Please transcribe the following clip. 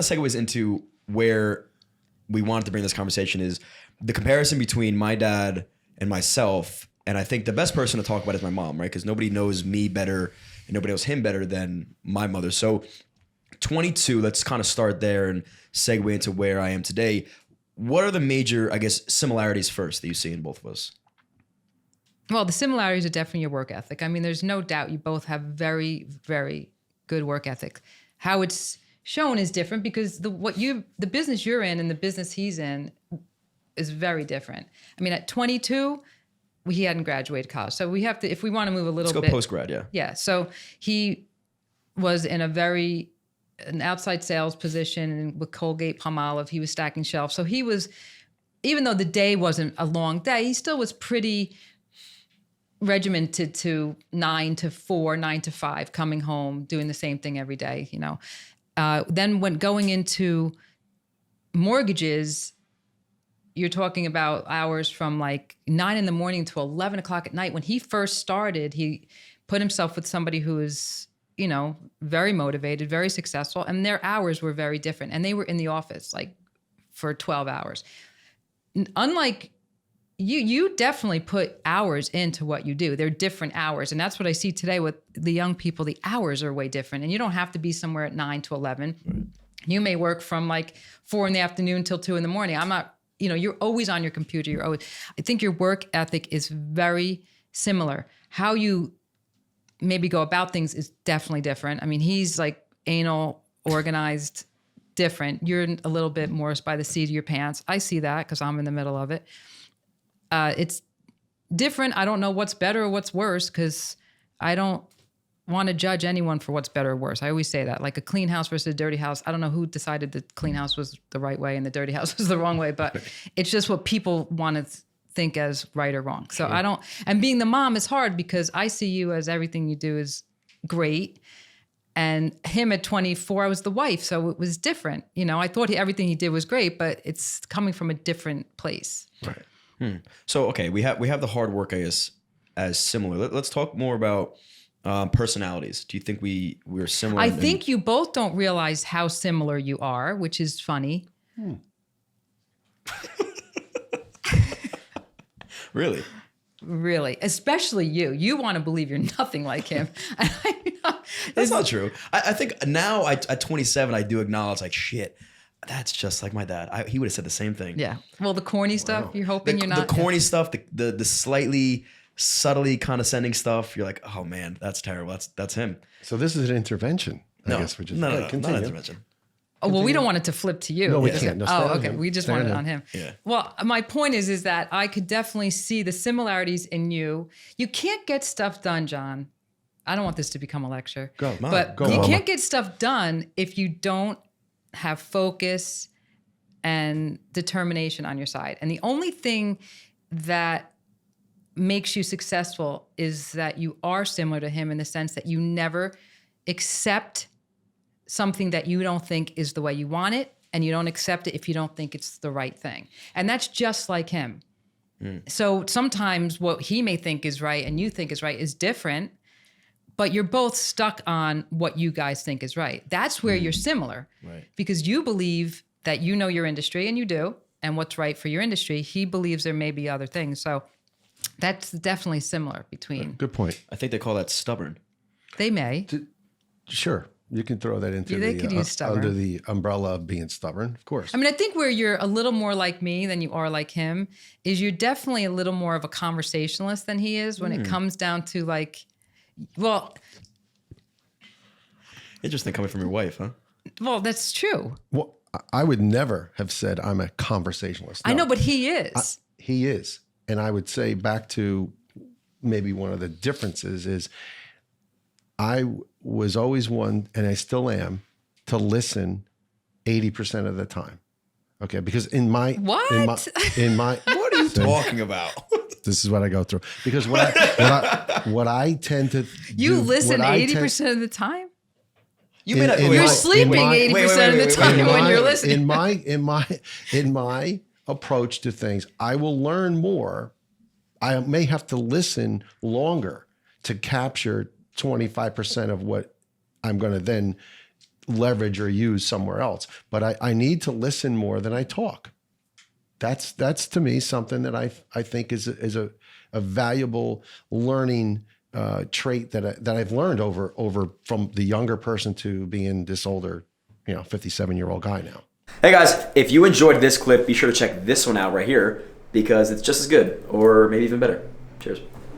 segues into where we wanted to bring this conversation is the comparison between my dad and myself. And I think the best person to talk about is my mom, right? Because nobody knows me better and nobody knows him better than my mother. So 22, let's kind of start there and segue into where I am today. What are the major, I guess, similarities first that you see in both of us? Well, the similarities are definitely your work ethic. I mean, there's no doubt you both have very, very good work ethic. How it's shown is different because the business you're in and the business he's in is very different. I mean, at 22, he hadn't graduated college. So we have to, if we want to move a little bit. Let's go post-grad, yeah. Yeah. So he was in an outside sales position with Colgate-Palmolive. He was stacking shelves. So he was, even though the day wasn't a long day, he still was pretty regimented to 9 to 4, 9 to 5, coming home, doing the same thing every day, you know. Then when going into mortgages, you're talking about hours from like 9 in the morning to 11 o'clock at night. When he first started, he put himself with somebody who is, you know, very motivated, very successful, and their hours were very different. And they were in the office like for 12 hours. Unlike you definitely put hours into what you do. They're different hours. And that's what I see today with the young people. The hours are way different. And you don't have to be somewhere at 9 to 11. Right. You may work from like 4 in the afternoon till 2 in the morning. I'm not, you know, you're always on your computer. I think your work ethic is very similar. How you maybe go about things is definitely different. I mean, he's like anal, organized, different. You're a little bit more by the seat of your pants. I see that because I'm in the middle of it. It's different. I don't know what's better or what's worse because I don't want to judge anyone for what's better or worse. I always say that, like a clean house versus a dirty house. I don't know who decided the clean house was the right way and the dirty house was the wrong way, but it's just what people want to think as right or wrong. So sure. And being the mom is hard because I see you as everything you do is great. And him at 24, I was the wife. So it was different. You know, I thought everything he did was great, but it's coming from a different place. Right. So, okay, we have the hard work, I guess, as similar. Let's talk more about personalities. Do you think we're similar? I think you both don't realize how similar you are, which is funny. Really? Really, especially you. You want to believe you're nothing like him. That's not true. I think now at 27, I do acknowledge like, shit, that's just like my dad. He would have said the same thing. Yeah. Well, the corny stuff, you're hoping you're not. The corny stuff, the slightly subtly condescending stuff, you're like, oh man, that's terrible. That's him. So this is an intervention, I guess. Which is no, not intervention. Oh, well, we don't want it to flip to you. No, we can't. No, okay. We just want it on him. Yeah. Well, my point is that I could definitely see the similarities in you. You can't get stuff done, John. I don't want this to become a lecture. Go, you can't get stuff done if you don't have focus and determination on your side. And the only thing that makes you successful is that you are similar to him in the sense that you never accept something that you don't think is the way you want it, and you don't accept it if you don't think it's the right thing. And that's just like him. So sometimes what he may think is right and you think is right is different, but you're both stuck on what you guys think is right. That's where you're similar. Right. Because you believe that you know your industry, and you do, and what's right for your industry. He believes there may be other things. So that's definitely similar between. Good point. I think they call that stubborn. They may. Sure. You can throw that into under the umbrella of being stubborn, of course. I mean, I think where you're a little more like me than you are like him is you're definitely a little more of a conversationalist than he is when it comes down to like, well. Interesting coming from your wife, huh? Well, that's true. Well, I would never have said I'm a conversationalist. No. I know, but he is. He is. And I would say back to maybe one of the differences is I was always one, and I still am, to listen 80% of the time. Okay, because in my what what are you talking about? This is what I go through. Because what I tend to listen 80% of the time. You're sleeping 80% of the time when you're listening. In my approach to things, I will learn more. I may have to listen longer to capture 25% of what I'm going to then leverage or use somewhere else. But I need to listen more than I talk. That's to me something that I think is a valuable learning trait that I've learned over from the younger person to being this older, 57-year-old guy now. Hey guys, if you enjoyed this clip, be sure to check this one out right here because it's just as good or maybe even better. Cheers.